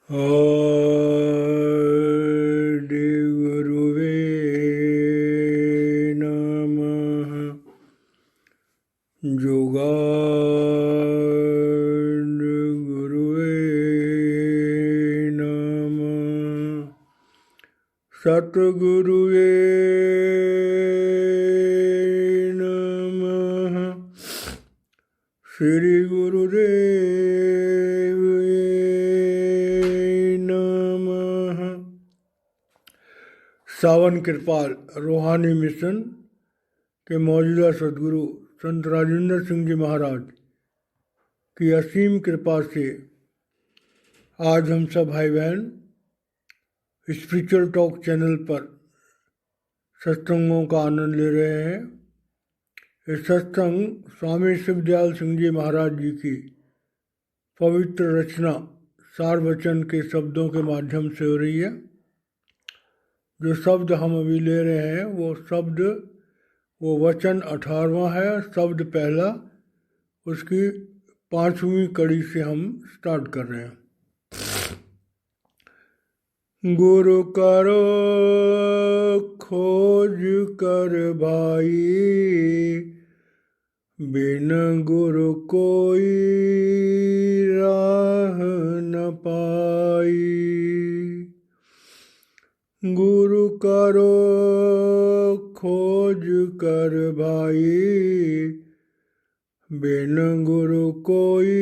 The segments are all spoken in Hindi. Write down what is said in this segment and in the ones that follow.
आदि गुरुवे नमः। जुगाद गुरुवे नमः। सतगुरुवे नमः। श्री गुरुदेव नमः। सावन कृपाल रूहानी मिशन के मौजूदा सदगुरु संत राजेंद्र सिंह जी महाराज की असीम कृपा से आज हम सब भाई बहन स्पिरिचुअल टॉक चैनल पर सत्संगों का आनंद ले रहे हैं। ये सत्संग स्वामी शिवदयाल सिंह जी महाराज जी की पवित्र रचना सार वचन के शब्दों के माध्यम से हो रही है। जो शब्द हम अभी ले रहे हैं वो वचन 18वां है, शब्द पहला, उसकी 5वीं कड़ी से हम स्टार्ट कर रहे हैं। गुरु करो खोज कर भाई, बिन गुरु कोई राह न पाई। गुरु करो खोज कर भाई, बिन गुरु कोई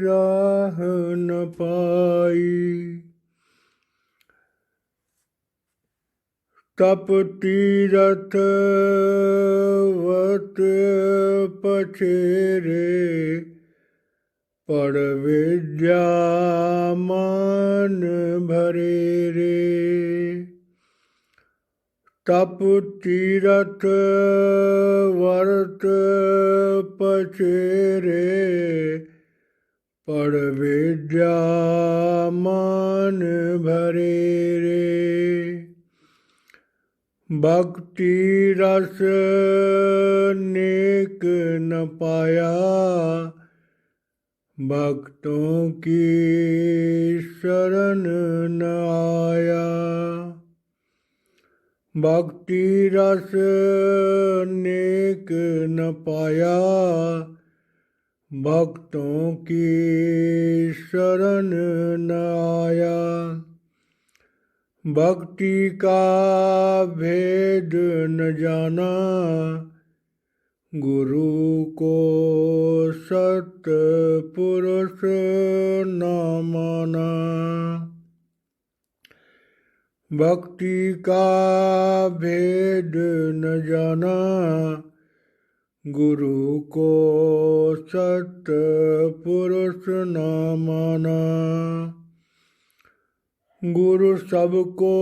राह न पाई। तप तीरथ वत पछेरे, पढ़ विद्या मान भरे रे। तप तीरथ वर्त पछेरे, पढ़ विद्या मान भरे रे। भक्ति रस नेक न पाया, भक्तों की शरण न आया। भक्ति रस नेक न पाया, भक्तों की शरण न आया। भक्ति का भेद न जाना, गुरु को सत्पुरुष न माना। भक्ति का भेद न जाना, गुरु को सत्पुरुष न माना। गुरु सबको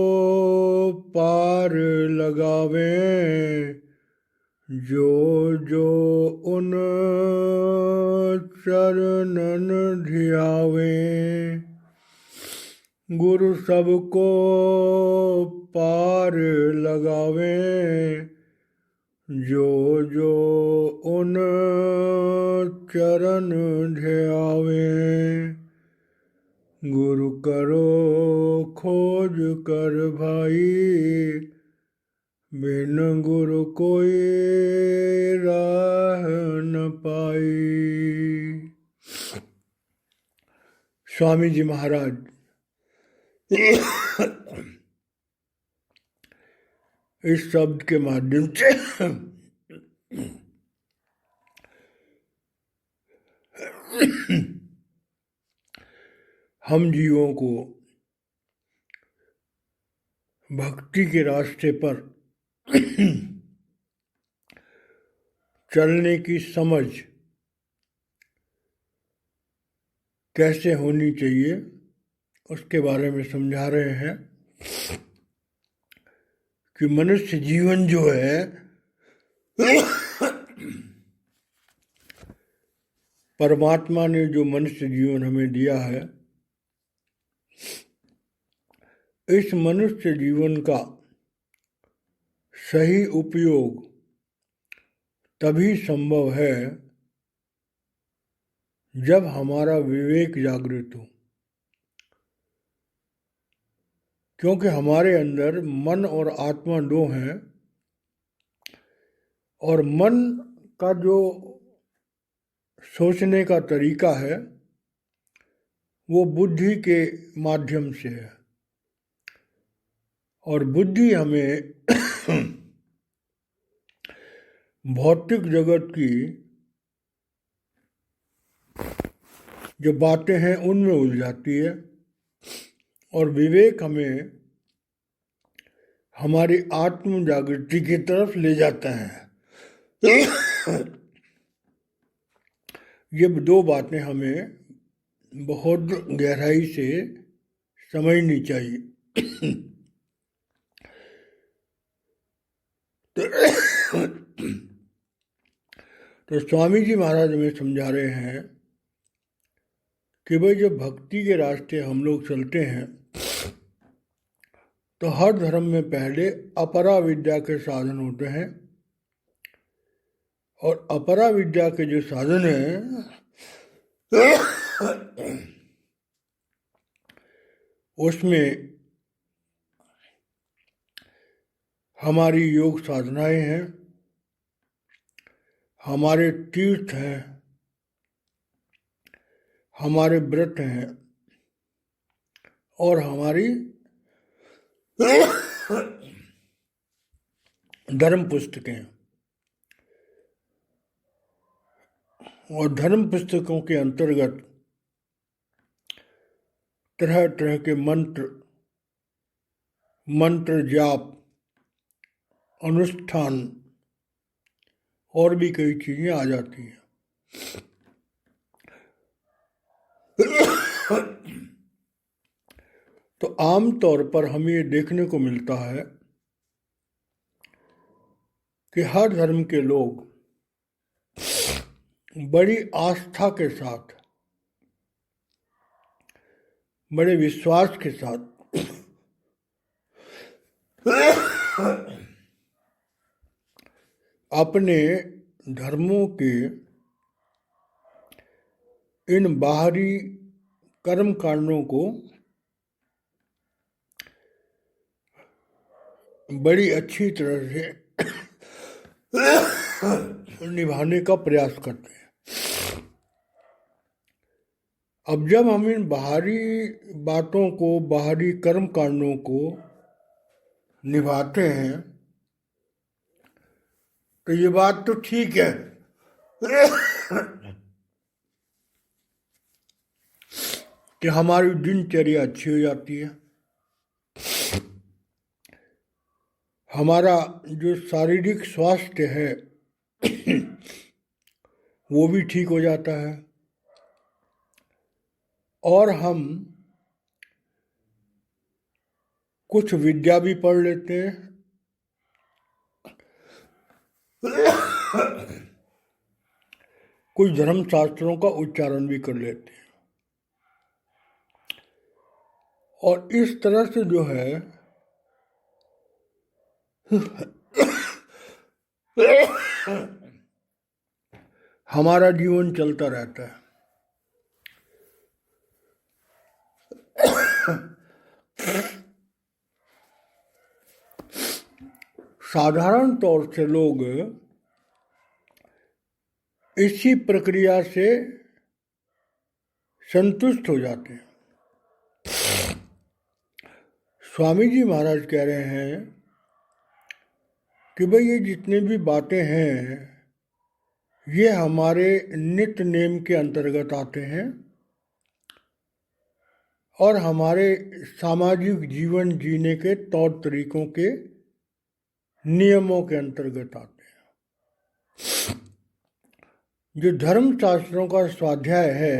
पार लगावे, जो जो उन चरणन ध्यावे। गुरु सबको पार लगावे, जो जो उन चरण ध्यावे। गुरु करो खोज कर भाई, बिन गुरु कोई राह न पाई। स्वामी जी महाराज इस शब्द के माध्यम से हम जीवों को भक्ति के रास्ते पर चलने की समझ कैसे होनी चाहिए उसके बारे में समझा रहे हैं कि मनुष्य जीवन जो है परमात्मा ने जो मनुष्य जीवन हमें दिया है, इस मनुष्य जीवन का सही उपयोग तभी संभव है जब हमारा विवेक जागृत हो, क्योंकि हमारे अंदर मन और आत्मा दो हैं, और मन का जो सोचने का तरीका है वो बुद्धि के माध्यम से है, और बुद्धि हमें भौतिक जगत की जो बातें हैं उनमें उलझाती है, और विवेक हमें हमारी आत्म जागृति की तरफ ले जाता है। ये दो बातें हमें बहुत गहराई से समझनी चाहिए। तो स्वामी जी महाराज हमें समझा रहे हैं कि भाई जब भक्ति के रास्ते हम लोग चलते हैं तो हर धर्म में पहले अपरा विद्या के साधन होते हैं, और अपरा विद्या के जो साधन हैं उसमें हमारी योग साधनाएं हैं, हमारे तीर्थ हैं, हमारे व्रत हैं, और हमारी धर्म पुस्तकें हैं। और धर्म पुस्तकों के अंतर्गत तरह तरह के मंत्र जाप, अनुष्ठान और भी कई चीजें आ जाती हैं। तो आम तौर पर हमें ये देखने को मिलता है कि हर धर्म के लोग बड़ी आस्था के साथ, बड़े विश्वास के साथ अपने धर्मों के इन बाहरी कर्म कांडों को बड़ी अच्छी तरह से निभाने का प्रयास करते हैं। अब जब हम इन बाहरी बातों को, बाहरी कर्म कांडों को निभाते हैं तो ये बात तो ठीक है कि हमारी दिनचर्या अच्छी हो जाती है, हमारा जो शारीरिक स्वास्थ्य है वो भी ठीक हो जाता है, और हम कुछ विद्या भी पढ़ लेते हैं, कुछ धर्म शास्त्रों का उच्चारण भी कर लेते हैं, और इस तरह से जो है हमारा जीवन चलता रहता है। साधारण तौर से लोग इसी प्रक्रिया से संतुष्ट हो जाते हैं। स्वामी जी महाराज कह रहे हैं कि भाई ये जितने भी बातें हैं ये हमारे नित्य नेम के अंतर्गत आते हैं और हमारे सामाजिक जीवन जीने के तौर तरीकों के नियमों के अंतर्गत आते हैं। जो धर्म शास्त्रों का स्वाध्याय है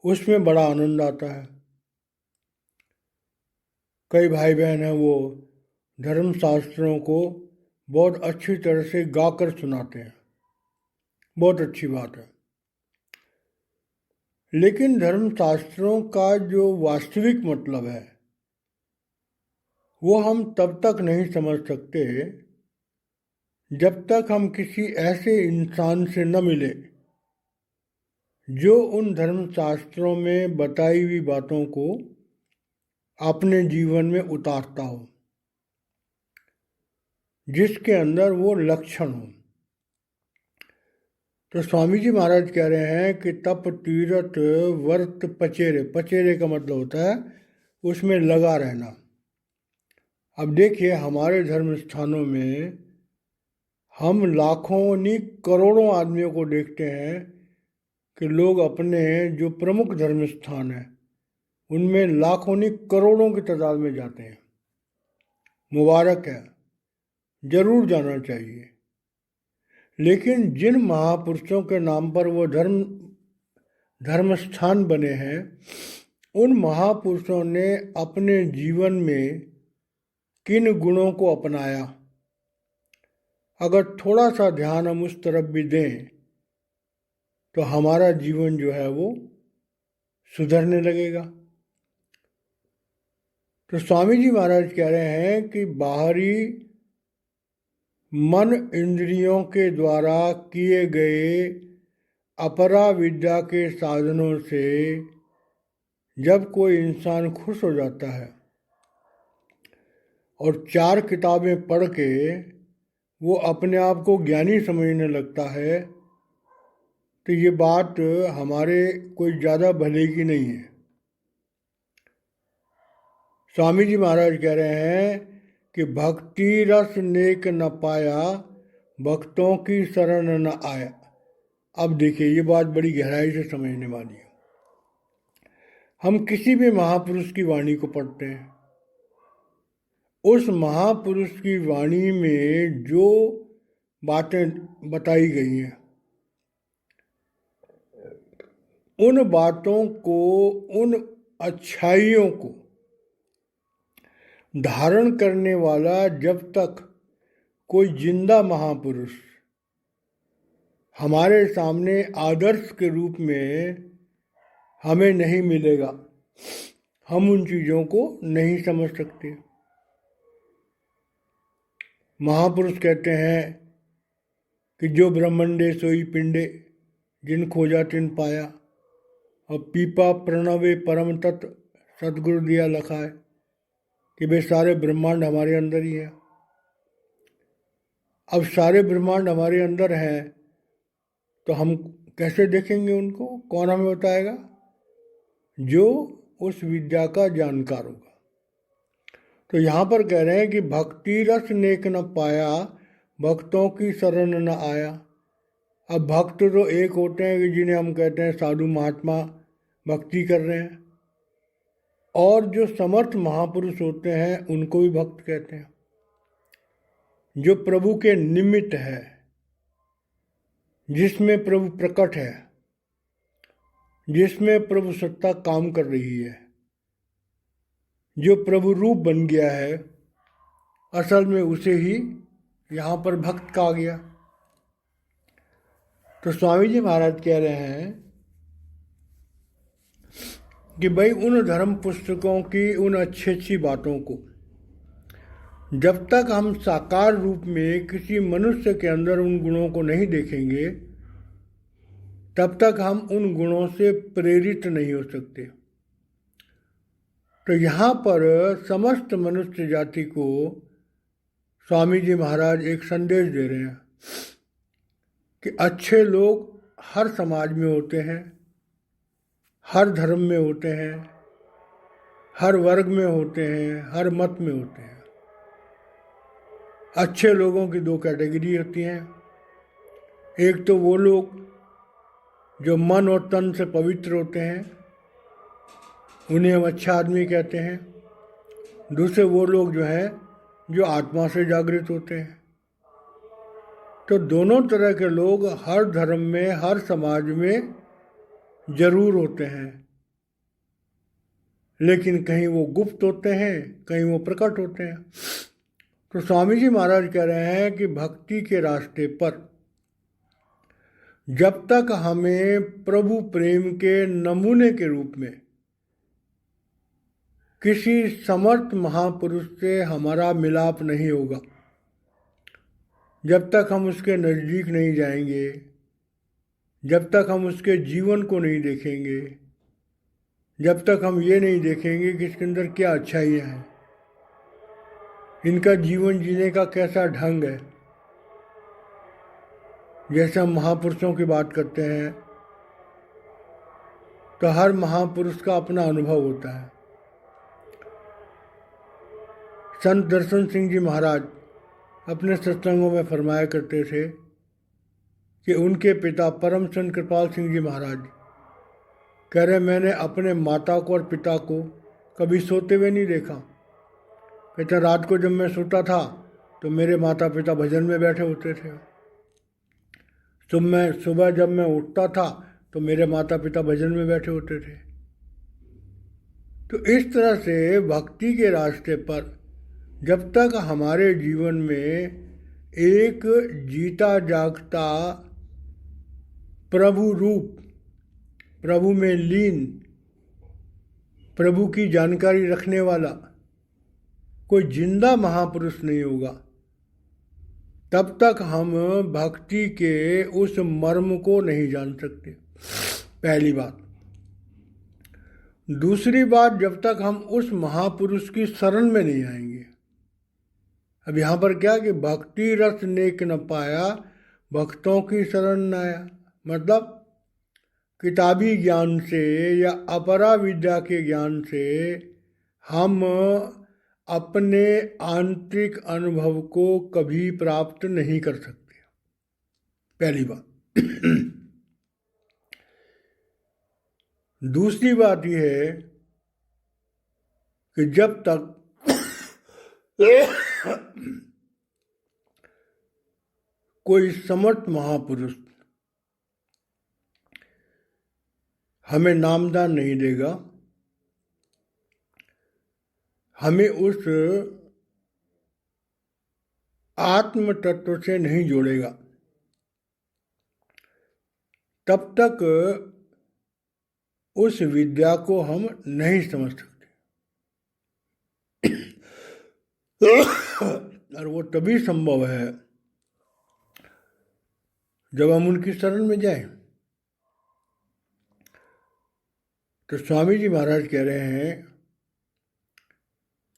उसमें बड़ा आनंद आता है। कई भाई बहन हैं वो धर्म शास्त्रों को बहुत अच्छी तरह से गाकर सुनाते हैं, बहुत अच्छी बात है। लेकिन धर्म शास्त्रों का जो वास्तविक मतलब है वो हम तब तक नहीं समझ सकते जब तक हम किसी ऐसे इंसान से न मिले जो उन धर्मशास्त्रों में बताई हुई बातों को अपने जीवन में उतारता हो, जिसके अंदर वो लक्षण हो। तो स्वामी जी महाराज कह रहे हैं कि तप तीरथ व्रत पचेरे, पचेरे का मतलब होता है उसमें लगा रहना। अब देखिए, हमारे धर्म स्थानों में हम लाखों नहीं करोड़ों आदमियों को देखते हैं कि लोग अपने जो प्रमुख धर्म स्थान है उनमें लाखों नहीं करोड़ों की तादाद में जाते हैं। मुबारक है, जरूर जाना चाहिए। लेकिन जिन महापुरुषों के नाम पर वो धर्म स्थान बने हैं, उन महापुरुषों ने अपने जीवन में किन गुणों को अपनाया, अगर थोड़ा सा ध्यान हम उस तरफ भी दें तो हमारा जीवन जो है वो सुधरने लगेगा। तो स्वामी जी महाराज कह रहे हैं कि बाहरी मन इंद्रियों के द्वारा किए गए अपरा विद्या के साधनों से जब कोई इंसान खुश हो जाता है और 4 किताबें पढ़ के वो अपने आप को ज्ञानी समझने लगता है, तो ये बात हमारे कोई ज़्यादा भले की नहीं है। स्वामी जी महाराज कह रहे हैं कि भक्ति रस नेक न पाया, भक्तों की शरण न आया। अब देखिए, ये बात बड़ी गहराई से समझने वाली है। हम किसी भी महापुरुष की वाणी को पढ़ते हैं, उस महापुरुष की वाणी में जो बातें बताई गई हैं, उन बातों को, उन अच्छाइयों को धारण करने वाला जब तक कोई जिंदा महापुरुष हमारे सामने आदर्श के रूप में हमें नहीं मिलेगा, हम उन चीज़ों को नहीं समझ सकते। महापुरुष कहते हैं कि जो ब्रह्मंडे सोई पिंडे, जिन खोजा तिन पाया, और पीपा प्रणवे परम तत्व, सतगुरु दिया लखा है, कि वे सारे ब्रह्मांड हमारे अंदर ही है। अब सारे ब्रह्मांड हमारे अंदर हैं तो हम कैसे देखेंगे उनको? कौन हमें बताएगा? जो उस विद्या का जानकार होगा। तो यहाँ पर कह रहे हैं कि भक्ति रस नेक न पाया, भक्तों की शरण न आया। अब भक्त तो एक होते हैं कि जिन्हें हम कहते हैं साधु महात्मा भक्ति कर रहे हैं, और जो समर्थ महापुरुष होते हैं उनको भी भक्त कहते हैं, जो प्रभु के निमित्त है, जिसमें प्रभु प्रकट है, जिसमें प्रभु सत्ता काम कर रही है, जो प्रभु रूप बन गया है, असल में उसे ही यहाँ पर भक्त कहा गया। तो स्वामी जी महाराज कह रहे हैं कि भाई उन धर्म पुस्तकों की उन अच्छी अच्छी बातों को जब तक हम साकार रूप में किसी मनुष्य के अंदर उन गुणों को नहीं देखेंगे, तब तक हम उन गुणों से प्रेरित नहीं हो सकते। तो यहाँ पर समस्त मनुष्य जाति को स्वामी जी महाराज एक संदेश दे रहे हैं कि अच्छे लोग हर समाज में होते हैं, हर धर्म में होते हैं, हर वर्ग में होते हैं, हर मत में होते हैं। अच्छे लोगों की 2 कैटेगरी होती हैं। एक तो वो लोग जो मन और तन से पवित्र होते हैं, उन्हें हम अच्छा आदमी कहते हैं। दूसरे वो लोग जो हैं जो आत्मा से जागृत होते हैं। तो दोनों तरह के लोग हर धर्म में, हर समाज में जरूर होते हैं, लेकिन कहीं वो गुप्त होते हैं, कहीं वो प्रकट होते हैं। तो स्वामी जी महाराज कह रहे हैं कि भक्ति के रास्ते पर जब तक हमें प्रभु प्रेम के नमूने के रूप में किसी समर्थ महापुरुष से हमारा मिलाप नहीं होगा, जब तक हम उसके नज़दीक नहीं जाएंगे, जब तक हम उसके जीवन को नहीं देखेंगे, जब तक हम ये नहीं देखेंगे कि इसके अंदर क्या अच्छाइयाँ हैं, इनका जीवन जीने का कैसा ढंग है। जैसे हम महापुरुषों की बात करते हैं तो हर महापुरुष का अपना अनुभव होता है। संत दर्शन सिंह जी महाराज अपने सत्संगों में फरमाया करते थे कि उनके पिता परम संत कृपाल सिंह जी महाराज कह रहे, मैंने अपने माता को और पिता को कभी सोते हुए नहीं देखा। कहते रात को जब मैं सोता था तो मेरे माता पिता भजन में बैठे होते थे। सुबह जब मैं उठता था तो मेरे माता पिता भजन में बैठे होते थे। तो इस तरह से भक्ति के रास्ते पर जब तक हमारे जीवन में एक जीता जागता प्रभु रूप, प्रभु में लीन, प्रभु की जानकारी रखने वाला कोई जिंदा महापुरुष नहीं होगा, तब तक हम भक्ति के उस मर्म को नहीं जान सकते। पहली बात। दूसरी बात, जब तक हम उस महापुरुष की शरण में नहीं आएंगे। अब यहाँ पर क्या कि भक्ति रस नेक न पाया, भक्तों की शरण न आया। मतलब किताबी ज्ञान से या अपरा विद्या के ज्ञान से हम अपने आंतरिक अनुभव को कभी प्राप्त नहीं कर सकते। पहली बात। दूसरी बात यह है कि जब तक कोई समर्थ महापुरुष हमें नामदान नहीं देगा, हमें उस आत्म तत्व से नहीं जोड़ेगा, तब तक उस विद्या को हम नहीं समझ सकते। और वो तभी संभव है जब हम उनकी शरण में जाएं। तो स्वामी जी महाराज कह रहे हैं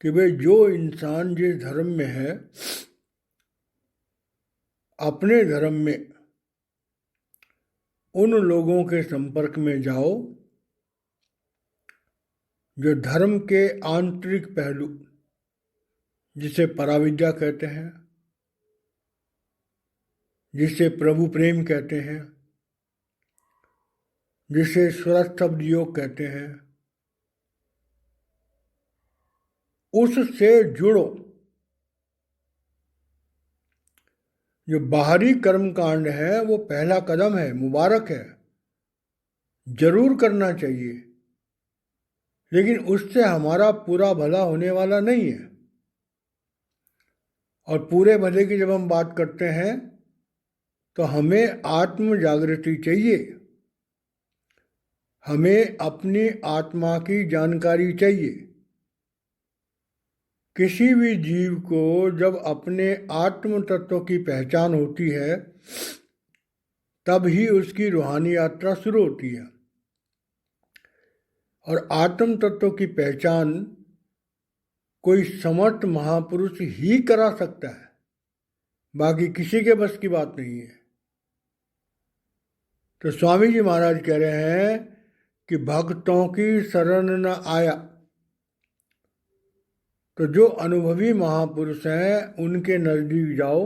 कि भाई जो इंसान जिस धर्म में है, अपने धर्म में उन लोगों के संपर्क में जाओ जो धर्म के आंतरिक पहलू, जिसे पराविद्या कहते हैं, जिसे प्रभु प्रेम कहते हैं, जिसे स्वरस्तब्ध योग कहते हैं, उससे जुड़ो। जो बाहरी कर्म कांड है वो पहला कदम है, मुबारक है, जरूर करना चाहिए, लेकिन उससे हमारा पूरा भला होने वाला नहीं है। और पूरे भले की जब हम बात करते हैं तो हमें आत्म जागृति चाहिए, हमें अपनी आत्मा की जानकारी चाहिए। किसी भी जीव को जब अपने आत्म तत्व की पहचान होती है तब ही उसकी रूहानी यात्रा शुरू होती है। और आत्म तत्व की पहचान कोई समर्थ महापुरुष ही करा सकता है, बाकी किसी के बस की बात नहीं है। तो स्वामी जी महाराज कह रहे हैं कि भक्तों की शरण न आया। तो जो अनुभवी महापुरुष हैं उनके नज़दीक जाओ,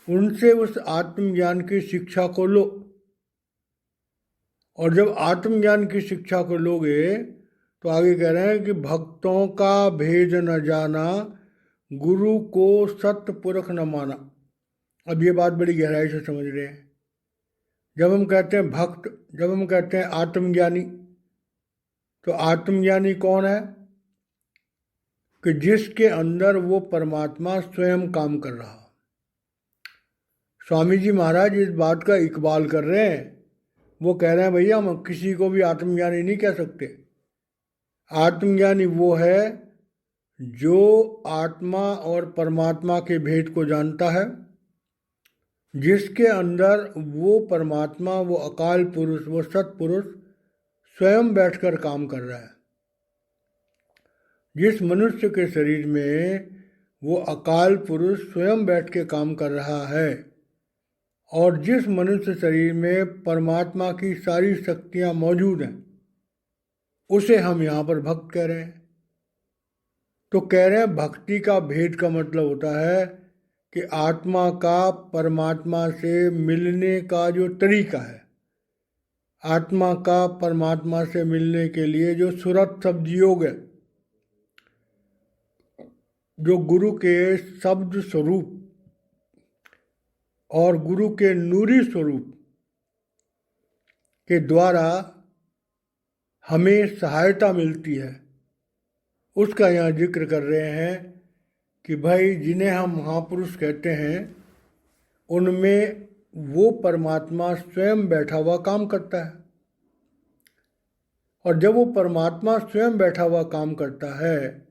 उनसे उस आत्मज्ञान की शिक्षा को लो। और जब आत्मज्ञान की शिक्षा को लोगे तो आगे कह रहे हैं कि भक्तों का भेद न जाना, गुरु को सत्य पुरख न माना। अब ये बात बड़ी गहराई से समझ रहे हैं। जब हम कहते हैं भक्त, जब हम कहते हैं आत्मज्ञानी, तो आत्मज्ञानी कौन है? कि जिसके अंदर वो परमात्मा स्वयं काम कर रहा। स्वामी जी महाराज इस बात का इकबाल कर रहे हैं। वो कह रहे हैं भैया हम किसी को भी आत्मज्ञानी नहीं कह सकते। आत्मज्ञानी वो है जो आत्मा और परमात्मा के भेद को जानता है, जिसके अंदर वो परमात्मा, वो अकाल पुरुष, वो सत्पुरुष स्वयं बैठकर काम कर रहा है। जिस मनुष्य के शरीर में वो अकाल पुरुष स्वयं बैठ के काम कर रहा है और जिस मनुष्य शरीर में परमात्मा की सारी शक्तियां मौजूद हैं, उसे हम यहाँ पर भक्त कह रहे हैं। तो कह रहे हैं भक्ति का भेद का मतलब होता है कि आत्मा का परमात्मा से मिलने का जो तरीका है, आत्मा का परमात्मा से मिलने के लिए जो सुरत शब्द योग है, जो गुरु के शब्द स्वरूप और गुरु के नूरी स्वरूप के द्वारा हमें सहायता मिलती है, उसका यहाँ जिक्र कर रहे हैं कि भाई जिन्हें हम महापुरुष कहते हैं, उनमें वो परमात्मा स्वयं बैठा हुआ काम करता है। और जब वो परमात्मा स्वयं बैठा हुआ काम करता है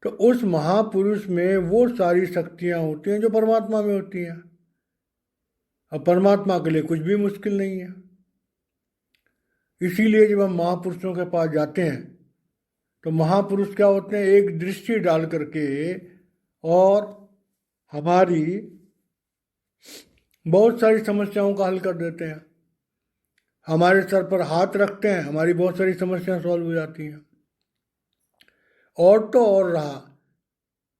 तो उस महापुरुष में वो सारी शक्तियां होती हैं जो परमात्मा में होती हैं। अब परमात्मा के लिए कुछ भी मुश्किल नहीं है। इसीलिए जब हम महापुरुषों के पास जाते हैं तो महापुरुष क्या होते हैं, एक दृष्टि डाल करके और हमारी बहुत सारी समस्याओं का हल कर देते हैं। हमारे सर पर हाथ रखते हैं, हमारी बहुत सारी समस्याएं सॉल्व हो जाती हैं। और तो और रहा,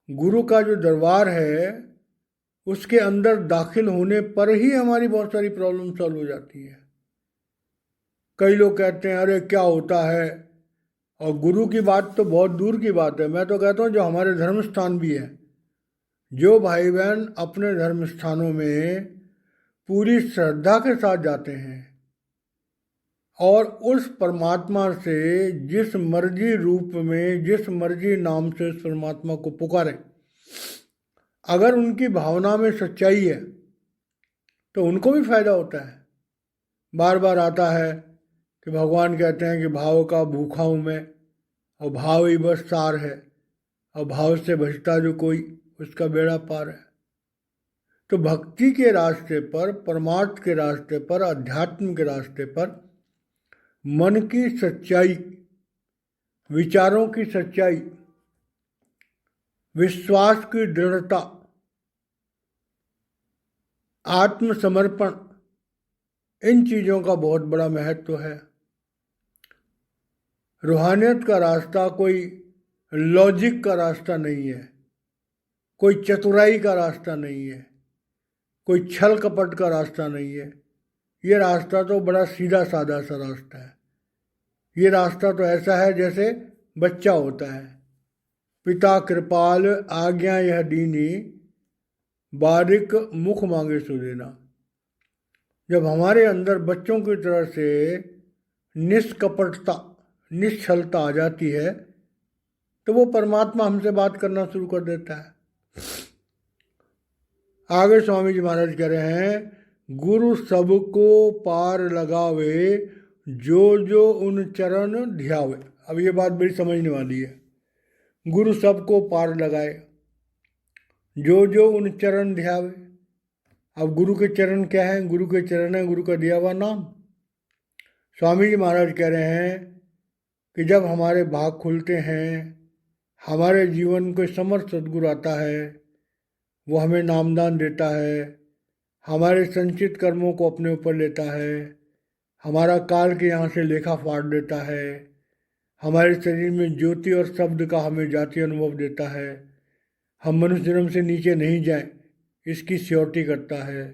गुरु का जो दरबार है उसके अंदर दाखिल होने पर ही हमारी बहुत सारी प्रॉब्लम सॉल्व हो जाती है। कई लोग कहते हैं अरे क्या होता है, और गुरु की बात तो बहुत दूर की बात है। मैं तो कहता हूँ जो हमारे धर्म स्थान भी है, जो भाई बहन अपने धर्म स्थानों में पूरी श्रद्धा के साथ जाते हैं और उस परमात्मा से जिस मर्जी रूप में, जिस मर्जी नाम से उस परमात्मा को पुकारें, अगर उनकी भावना में सच्चाई है तो उनको भी फायदा होता है। बार बार आता है कि भगवान कहते हैं कि भाव का भूखा हूँ मैं और भाव ही बस सार है, और भाव से बचता जो कोई उसका बेड़ा पार है। तो भक्ति के रास्ते पर, परमार्थ के रास्ते पर, अध्यात्म के रास्ते पर मन की सच्चाई, विचारों की सच्चाई, विश्वास की दृढ़ता, आत्मसमर्पण, इन चीज़ों का बहुत बड़ा महत्व है। रूहानियत का रास्ता कोई लॉजिक का रास्ता नहीं है, कोई चतुराई का रास्ता नहीं है, कोई छल कपट का रास्ता नहीं है। ये रास्ता तो बड़ा सीधा साधा सा रास्ता है। ये रास्ता तो ऐसा है जैसे बच्चा होता है, पिता कृपाल आज्ञा यह दीनी, बारिक मुख मांगे सो देना। जब हमारे अंदर बच्चों की तरह से निष्कपटता, निश्चलता आ जाती है तो वो परमात्मा हमसे बात करना शुरू कर देता है। आगे स्वामी जी महाराज कह रहे हैं, गुरु सबको पार लगावे, जो जो उन चरण ध्यावे। अब ये बात बड़ी समझने वाली है। गुरु सबको पार लगाए, जो जो उन चरण ध्यावे। अब गुरु के चरण क्या है? गुरु के चरण है गुरु का दिया हुआ नाम। स्वामी जी महाराज कह रहे हैं कि जब हमारे भाग खुलते हैं, हमारे जीवन को समर्थ सदगुरु आता है, वो हमें नामदान देता है, हमारे संचित कर्मों को अपने ऊपर लेता है, हमारा काल के यहाँ से लेखा फाड़ देता है, हमारे शरीर में ज्योति और शब्द का हमें जाति अनुभव देता है, हम मनुष्य जन्म से नीचे नहीं जाएं इसकी श्योरिटी करता है,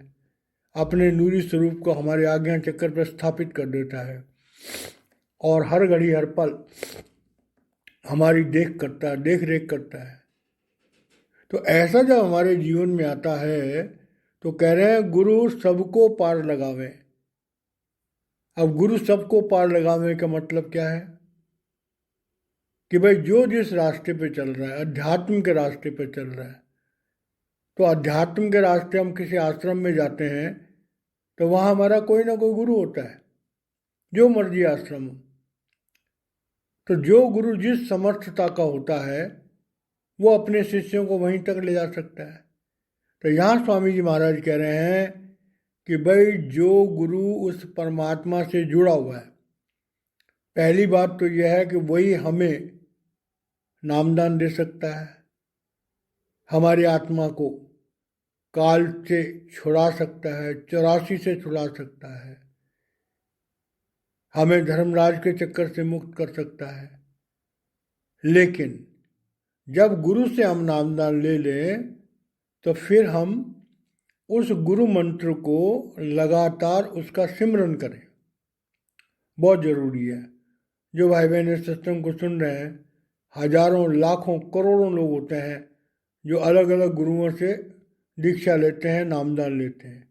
अपने नूरी स्वरूप को हमारे आज्ञा चक्कर पर स्थापित कर देता है और हर घड़ी हर पल हमारी देख रेख करता है। तो ऐसा जब हमारे जीवन में आता है तो कह रहे हैं गुरु सबको पार लगावे। अब गुरु सबको पार लगावे का मतलब क्या है कि भाई जो जिस रास्ते पे चल रहा है, अध्यात्म के रास्ते पे चल रहा है, तो अध्यात्म के रास्ते हम किसी आश्रम में जाते हैं तो वहाँ हमारा कोई ना कोई गुरु होता है, जो मर्जी आश्रम हो। तो जो गुरु जिस समर्थता का होता है वो अपने शिष्यों को वहीं तक ले जा सकता है। तो यहाँ स्वामी जी महाराज कह रहे हैं कि भाई जो गुरु उस परमात्मा से जुड़ा हुआ है, पहली बात तो यह है कि वही हमें नामदान दे सकता है, हमारी आत्मा को काल से छुड़ा सकता है, 84 से छुड़ा सकता है, हमें धर्मराज के चक्कर से मुक्त कर सकता है। लेकिन जब गुरु से हम नामदान ले लें तो फिर हम उस गुरु मंत्र को लगातार उसका सिमरन करें, बहुत ज़रूरी है। जो भाई बहन इस सत्संग को सुन रहे हैं, हजारों लाखों करोड़ों लोग होते हैं जो अलग अलग गुरुओं से दीक्षा लेते हैं, नामदान लेते हैं,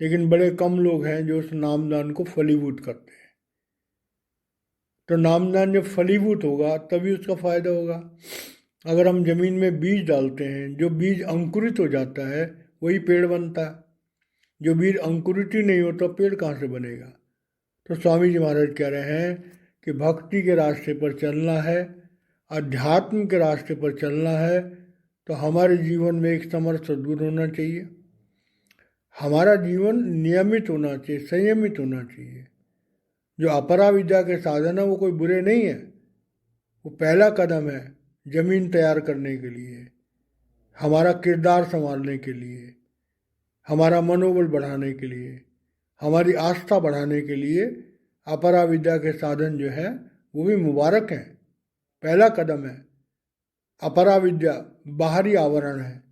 लेकिन बड़े कम लोग हैं जो उस नामदान को फलीभूत करते हैं। तो नामदान जब फलीभूत होगा तभी उसका फायदा होगा। अगर हम जमीन में बीज डालते हैं, जो बीज अंकुरित हो जाता है वही पेड़ बनता है, जो बीज अंकुरित ही नहीं होता पेड़ कहाँ से बनेगा। तो स्वामी जी महाराज कह रहे हैं कि भक्ति के रास्ते पर चलना है, अध्यात्म के रास्ते पर चलना है, तो हमारे जीवन में एक समर्थ सद्गुरु होना चाहिए, हमारा जीवन नियमित होना चाहिए, संयमित होना चाहिए। जो अपरा विद्या के साधन है वो कोई बुरे नहीं है, वो पहला कदम है जमीन तैयार करने के लिए, हमारा किरदार संभालने के लिए, हमारा मनोबल बढ़ाने के लिए, हमारी आस्था बढ़ाने के लिए अपरा विद्या के साधन जो है वो भी मुबारक हैं, पहला कदम है। अपरा विद्या बाहरी आवरण है,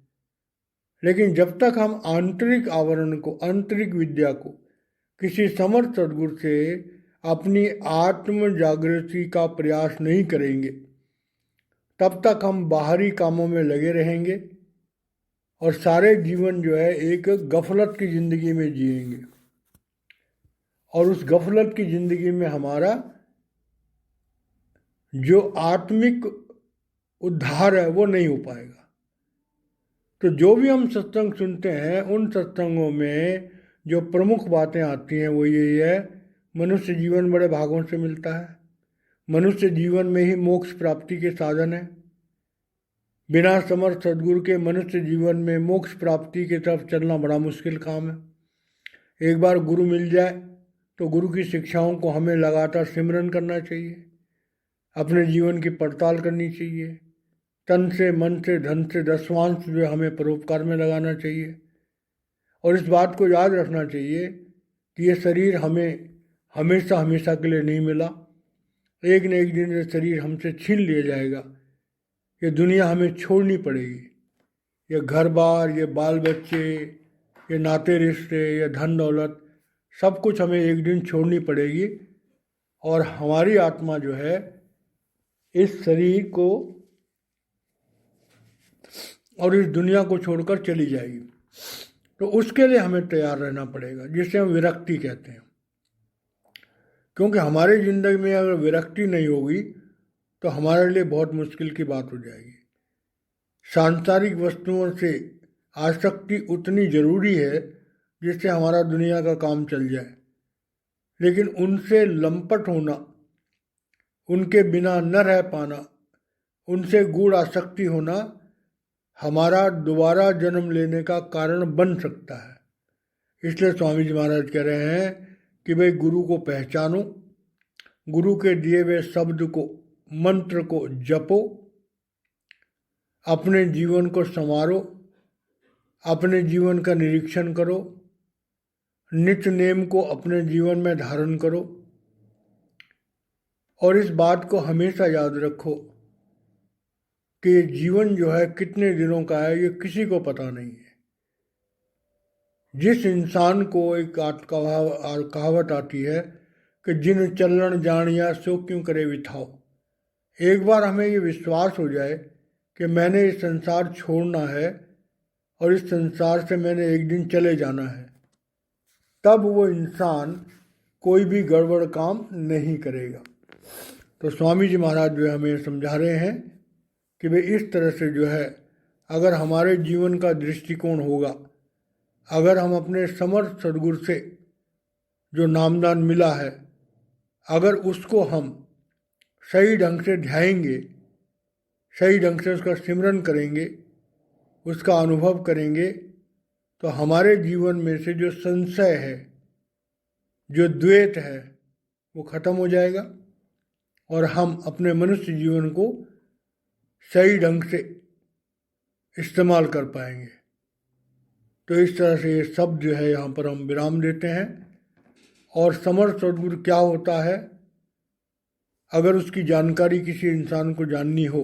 लेकिन जब तक हम आंतरिक आवरण को, आंतरिक विद्या को किसी समर्थ सद्गुरु से अपनी आत्म जागृति का प्रयास नहीं करेंगे, तब तक हम बाहरी कामों में लगे रहेंगे और सारे जीवन जो है एक गफलत की ज़िंदगी में जिएंगे, और उस गफलत की ज़िंदगी में हमारा जो आत्मिक उद्धार है वो नहीं हो पाएगा। तो जो भी हम सत्संग सुनते हैं, उन सत्संगों में जो प्रमुख बातें आती हैं वो यही है, मनुष्य जीवन बड़े भागों से मिलता है, मनुष्य जीवन में ही मोक्ष प्राप्ति के साधन है, बिना समर्थ सद्गुरु के मनुष्य जीवन में मोक्ष प्राप्ति की तरफ चलना बड़ा मुश्किल काम है। एक बार गुरु मिल जाए तो गुरु की शिक्षाओं को हमें लगातार सिमरन करना चाहिए, अपने जीवन की पड़ताल करनी चाहिए, तन से, मन से, धन से दसवांश जो हमें परोपकार में लगाना चाहिए, और इस बात को याद रखना चाहिए कि ये शरीर हमें हमेशा हमेशा के लिए नहीं मिला, एक न एक दिन ये शरीर हमसे छीन लिया जाएगा, ये दुनिया हमें छोड़नी पड़ेगी, ये घर बार, ये बाल बच्चे, ये नाते रिश्ते, ये धन दौलत, सब कुछ हमें एक दिन छोड़नी पड़ेगी, और हमारी आत्मा जो है इस शरीर को और इस दुनिया को छोड़कर चली जाएगी। तो उसके लिए हमें तैयार रहना पड़ेगा, जिसे हम विरक्ति कहते हैं, क्योंकि हमारी ज़िंदगी में अगर विरक्ति नहीं होगी तो हमारे लिए बहुत मुश्किल की बात हो जाएगी। सांसारिक वस्तुओं से आसक्ति उतनी ज़रूरी है जिससे हमारा दुनिया का काम चल जाए, लेकिन उनसे लंपट होना, उनके बिना न रह पाना, उनसे गूढ़ आसक्ति होना हमारा दोबारा जन्म लेने का कारण बन सकता है। इसलिए स्वामी जी महाराज कह रहे हैं कि भाई गुरु को पहचानो, गुरु के दिए हुए शब्द को, मंत्र को जपो, अपने जीवन को संवारो, अपने जीवन का निरीक्षण करो, नित्य नेम को अपने जीवन में धारण करो, और इस बात को हमेशा याद रखो कि ये जीवन जो है कितने दिनों का है ये किसी को पता नहीं है। जिस इंसान को एक कहावत आती है कि जिन चलन जानिया सो क्यों करे विथाओ, एक बार हमें ये विश्वास हो जाए कि मैंने इस संसार छोड़ना है और इस संसार से मैंने एक दिन चले जाना है, तब वो इंसान कोई भी गड़बड़ काम नहीं करेगा। तो स्वामी जी महाराज जो है हमें समझा रहे हैं कि भाई इस तरह से जो है अगर हमारे जीवन का दृष्टिकोण होगा, अगर हम अपने समर्थ सद्गुरु से जो नामदान मिला है, अगर उसको हम सही ढंग से ध्याएंगे, सही ढंग से उसका सिमरन करेंगे, उसका अनुभव करेंगे, तो हमारे जीवन में से जो संशय है, जो द्वैत है, वो खत्म हो जाएगा और हम अपने मनुष्य जीवन को सही ढंग से इस्तेमाल कर पाएंगे। तो इस तरह से ये शब्द जो है यहाँ पर हम विराम देते हैं। और समर्थ सद्गुरु क्या होता है, अगर उसकी जानकारी किसी इंसान को जाननी हो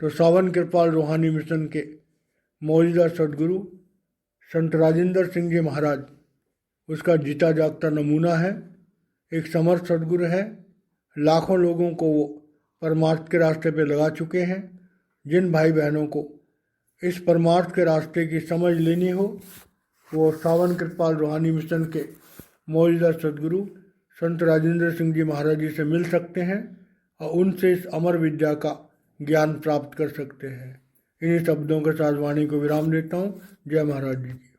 तो सावन कृपाल रूहानी मिशन के मौजूदा सद्गुरु संत राजेंद्र सिंह जी महाराज उसका जीता जागता नमूना है। एक समर्थ सद्गुरु है, लाखों लोगों को वो परमार्थ के रास्ते पे लगा चुके हैं। जिन भाई बहनों को इस परमार्थ के रास्ते की समझ लेनी हो वो सावन कृपाल रूहानी मिशन के मौजूदा सद्गुरु संत राजेंद्र सिंह जी महाराज जी से मिल सकते हैं और उनसे इस अमर विद्या का ज्ञान प्राप्त कर सकते हैं। इन्हीं शब्दों के साथ वाणी को विराम देता हूँ। जय महाराज जी।